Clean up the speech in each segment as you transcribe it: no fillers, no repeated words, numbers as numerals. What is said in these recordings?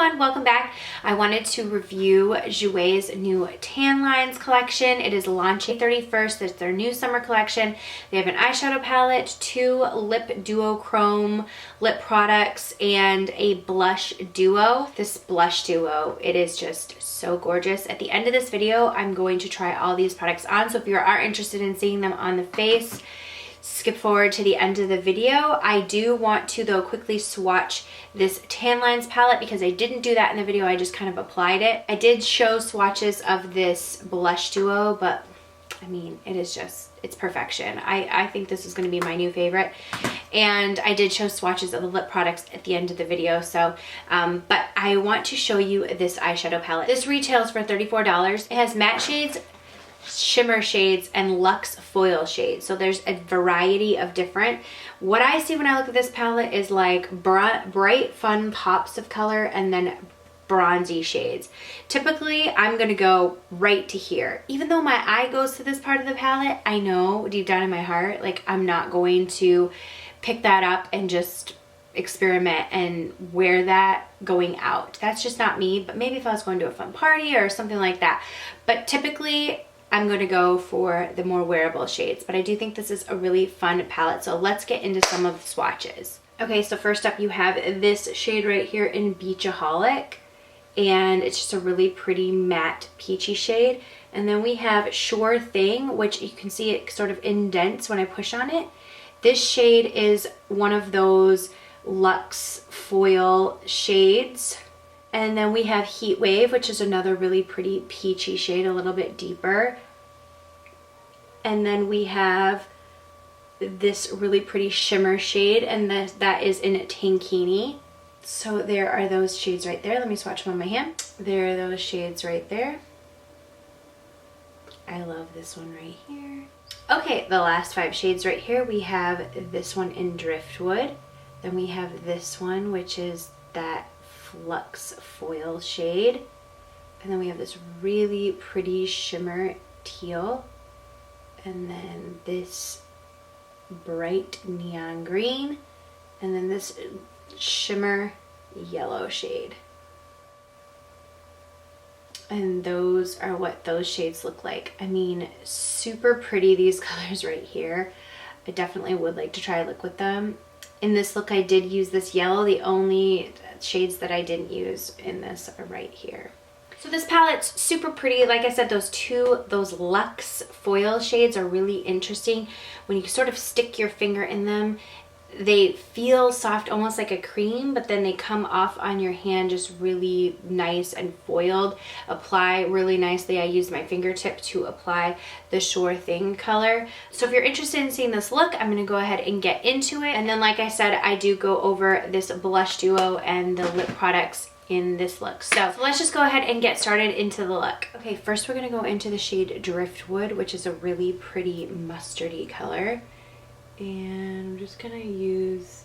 everyone, welcome back. I wanted to review Jouer's new tan lines collection. It is launching 31st. It's their new summer collection. They have an eyeshadow palette, 2 lip duochrome lip products, and a blush duo. This blush duo, it is just so gorgeous. At the end of this video, I'm going to try all these products on, so if you are interested in seeing them on the face, skip forward to the end of the video. I do want to though quickly swatch this tan lines palette because I didn't do that in the video. I just kind of applied it. I did show swatches of this blush duo, but I mean, it is just, it's perfection. I think this is going to be my new favorite. And I did show swatches of the lip products at the end of the video. So, but I want to show you this eyeshadow palette. This retails for $34. It has matte shades, shimmer shades, and luxe foil shades, so there's a variety of different. What I see when I look at this palette is like bright fun pops of color and then bronzy shades. Typically I'm gonna go right to here. Even though my eye goes to this part of the palette, I know deep down in my heart like I'm not going to pick that up and just experiment and wear that going out. That's just not me. But maybe if I was going to a fun party or something like that. But typically I'm going to go for the more wearable shades, but I do think this is a really fun palette. So let's get into some of the swatches. Okay, so first up you have this shade right here in Beachaholic, and it's just a really pretty matte peachy shade. And then we have Sure Thing, which you can see it sort of indents when I push on it. This shade is one of those luxe foil shades. And then we have Heat Wave, which is another really pretty peachy shade, a little bit deeper. And then we have this really pretty shimmer shade, and that is in Tankini. So there are those shades right there. Let me swatch them on my hand. There are those shades right there. I love this one right here. Okay, the last 5 shades right here. We have this one in Driftwood. Then we have this one, which is that Flux foil shade, and then we have this really pretty shimmer teal, and then this bright neon green, and then this shimmer yellow shade. And those are what those shades look like. I mean, super pretty, these colors right here. I definitely would like to try a look with them. In this look I did use this yellow. The only shades that I didn't use in this are right here. So this palette's super pretty. Like I said, those luxe foil shades are really interesting. When you sort of stick your finger in them, they feel soft, almost like a cream, but then they come off on your hand just really nice and foiled. Apply really nicely. I used my fingertip to apply the Sure Thing color. So if you're interested in seeing this look, I'm going to go ahead and get into it. And then like I said, I do go over this blush duo and the lip products in this look. So let's just go ahead and get started into the look. Okay, first we're going to go into the shade Driftwood, which is a really pretty mustardy color. And I'm just gonna use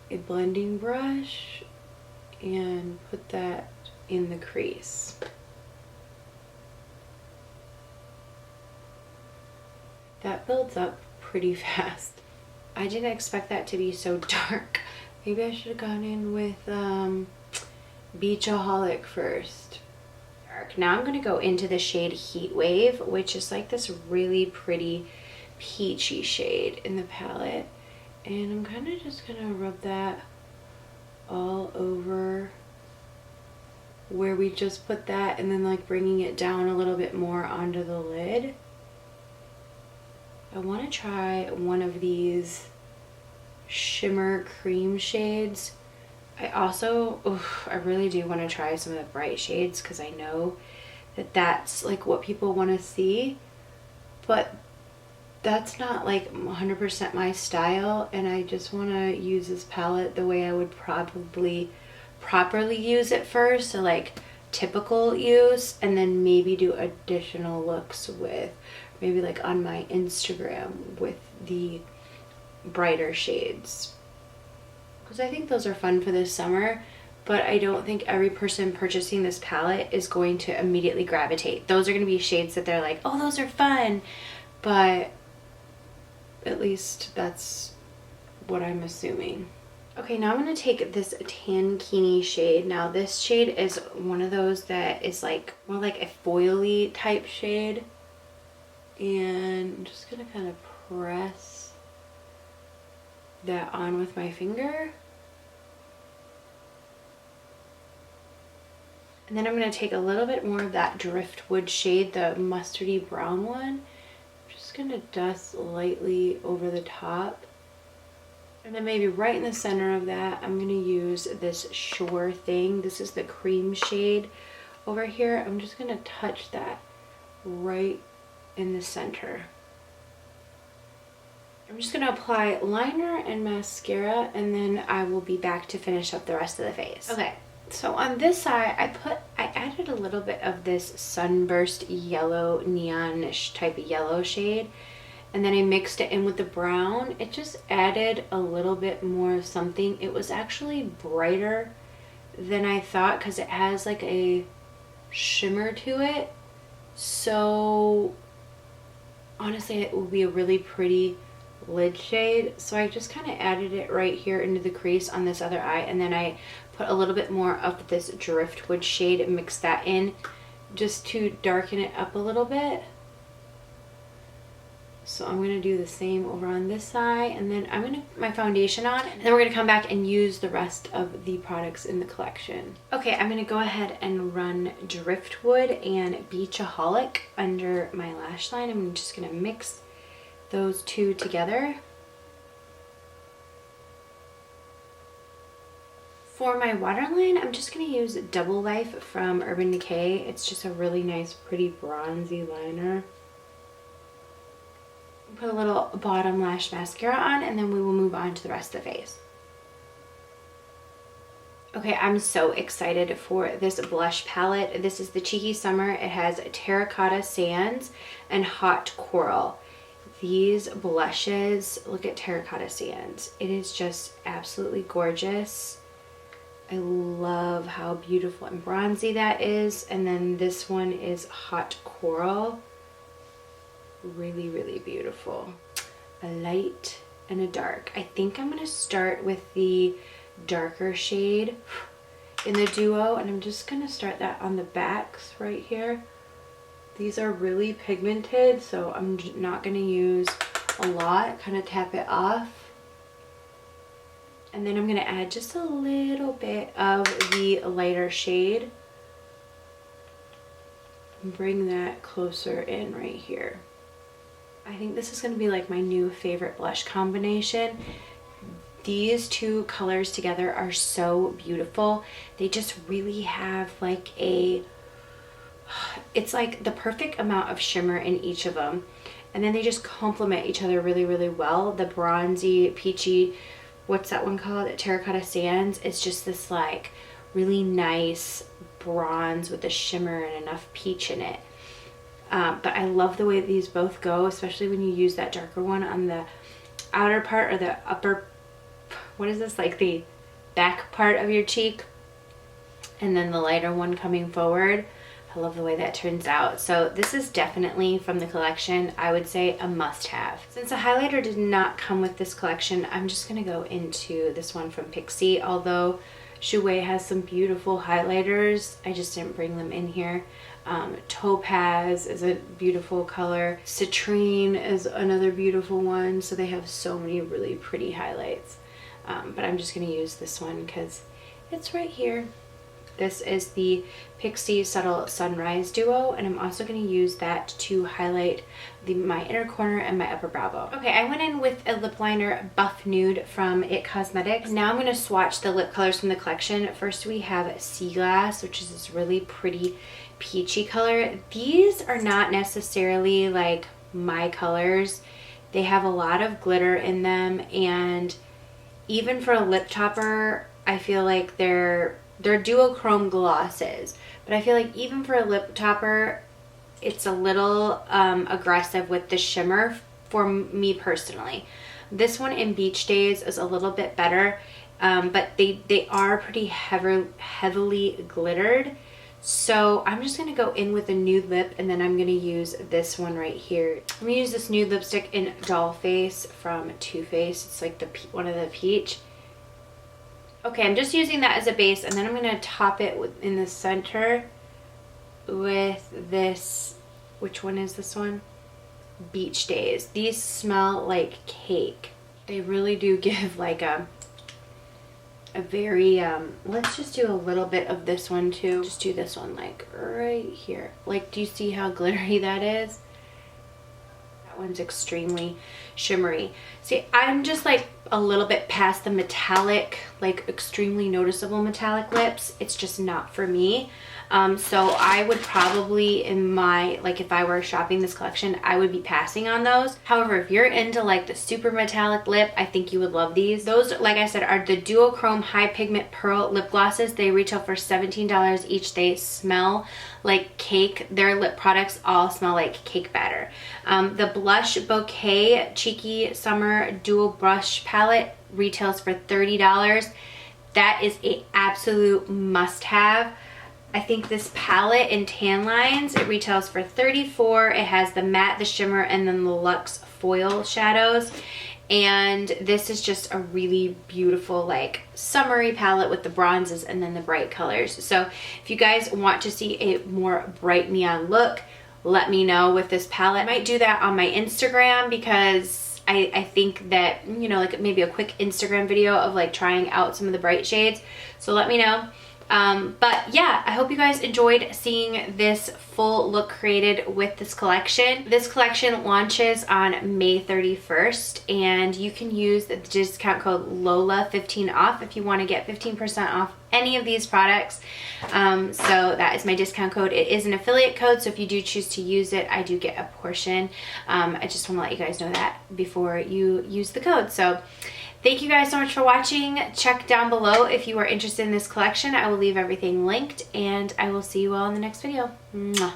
a blending brush and put that in the crease. That builds up pretty fast. I didn't expect that to be so dark. Maybe I should have gone in with Beachaholic first. Now I'm gonna go into the shade Heat Wave, which is like this really pretty peachy shade in the palette, and I'm kind of just gonna rub that all over where we just put that, and then like bringing it down a little bit more onto the lid. I want to try one of these shimmer cream shades. I really do want to try some of the bright shades because I know that that's like what people want to see, but that's not like 100% my style, and I just want to use this palette the way I would probably properly use it first, so like typical use, and then maybe do additional looks with, maybe like on my Instagram with the brighter shades, because I think those are fun for this summer. But I don't think every person purchasing this palette is going to immediately gravitate. Those are going to be shades that they're like, oh, those are fun, but at least that's what I'm assuming. Okay, now I'm going to take this Tankini shade. Now this shade is one of those that is like more like a foily type shade. And I'm just going to kind of press that on with my finger. And then I'm going to take a little bit more of that driftwood shade, the mustardy brown one. I'm just going to dust lightly over the top. And then maybe right in the center of that, I'm going to use this Sure thing. This is the cream shade over here. I'm just going to touch that right in the center. I'm just going to apply liner and mascara, and then I will be back to finish up the rest of the face. Okay, so on this side, I added a little bit of this Sunburst yellow, neon-ish type of yellow shade. And then I mixed it in with the brown. It just added a little bit more something. It was actually brighter than I thought because it has like a shimmer to it. So honestly, it would be a really pretty lid shade. So I just kind of added it right here into the crease on this other eye. And then I put a little bit more of this driftwood shade and mixed that in just to darken it up a little bit. So I'm going to do the same over on this side, and then I'm going to put my foundation on, and then we're going to come back and use the rest of the products in the collection. Okay, I'm going to go ahead and run Driftwood and Beachaholic under my lash line. I'm just going to mix those two together. For my waterline, I'm just going to use Double Life from Urban Decay. It's just a really nice, pretty bronzy liner. Put a little bottom lash mascara on, and then we will move on to the rest of the face. Okay, I'm so excited for this blush palette. This is the Cheeky Summer. It has Terracotta Sands and Hot Coral. These blushes, look at Terracotta Sands. It is just absolutely gorgeous. I love how beautiful and bronzy that is. And then this one is Hot Coral. Really, really beautiful. A light and a dark. I think I'm going to start with the darker shade in the duo, and I'm just going to start that on the backs right here. These are really pigmented, so I'm not going to use a lot. Kind of tap it off. And then I'm going to add just a little bit of the lighter shade. And bring that closer in right here. I think this is going to be like my new favorite blush combination. These two colors together are so beautiful. They just really have like it's like the perfect amount of shimmer in each of them. And then they just complement each other really, really well. The bronzy, peachy, what's that one called? Terracotta Sands. It's just this like really nice bronze with a shimmer and enough peach in it. But I love the way these both go, especially when you use that darker one on the outer part or the upper, what is this, like the back part of your cheek, and then the lighter one coming forward. I love the way that turns out. So this is definitely from the collection, I would say a must-have. Since the highlighter did not come with this collection, I'm just going to go into this one from Pixi. Although Jouer has some beautiful highlighters, I just didn't bring them in here. Topaz is a beautiful color. Citrine is another beautiful one. So they have so many really pretty highlights. But I'm just going to use this one because it's right here. This is the Pixi Subtle Sunrise Duo, and I'm also going to use that to highlight my inner corner and my upper brow bone. Okay, I went in with a lip liner Buff Nude from IT Cosmetics. Now I'm going to swatch the lip colors from the collection. First we have Sea Glass, which is this really pretty peachy color. These are not necessarily like my colors. They have a lot of glitter in them, and even for a lip topper, I feel like they're duochrome glosses, but I feel like even for a lip topper, it's a little aggressive with the shimmer for me personally. This one in Beach Days is a little bit better, but they are pretty heavily glittered. So I'm just going to go in with a nude lip, and then I'm going to use this one right here. I'm going to use this nude lipstick in Doll Face from Too Faced. It's like one of the peach. Okay, I'm just using that as a base, and then I'm gonna top it in the center with this, which one is this one? Beach Days. These smell like cake. They really do give like a very, let's just do a little bit of this one too. Just do this one like right here. Like, do you see how glittery that is? That one's extremely shimmery. See, I'm just like a little bit past the metallic, like extremely noticeable metallic lips. It's just not for me. So I would probably, in my, like if I were shopping this collection, I would be passing on those. However, if you're into like the super metallic lip, I think you would love these. Those, like I said, are the Duochrome High Pigment Pearl Lip Glosses. They retail for $17 each. They smell like cake. Their lip products all smell like cake batter. The Blush Bouquet Cheeky Summer Dual Brush Palette retails for $30. That is an absolute must-have. I think this palette in tan lines, it retails for $34. It has the matte, the shimmer, and then the luxe foil shadows. And this is just a really beautiful like summery palette with the bronzes and then the bright colors. So if you guys want to see a more bright neon look, let me know with this palette. I might do that on my Instagram because I think that, you know, like maybe a quick Instagram video of like trying out some of the bright shades. So let me know. But yeah, I hope you guys enjoyed seeing this full look created with this collection. This collection launches on May 31st, and you can use the discount code LOLA15 off if you want to get 15% off any of these products. So that is my discount code. It is an affiliate code, so if you do choose to use it, I do get a portion. I just want to let you guys know that before you use the code. So thank you guys so much for watching. Check down below if you are interested in this collection. I will leave everything linked, and I will see you all in the next video. Mwah.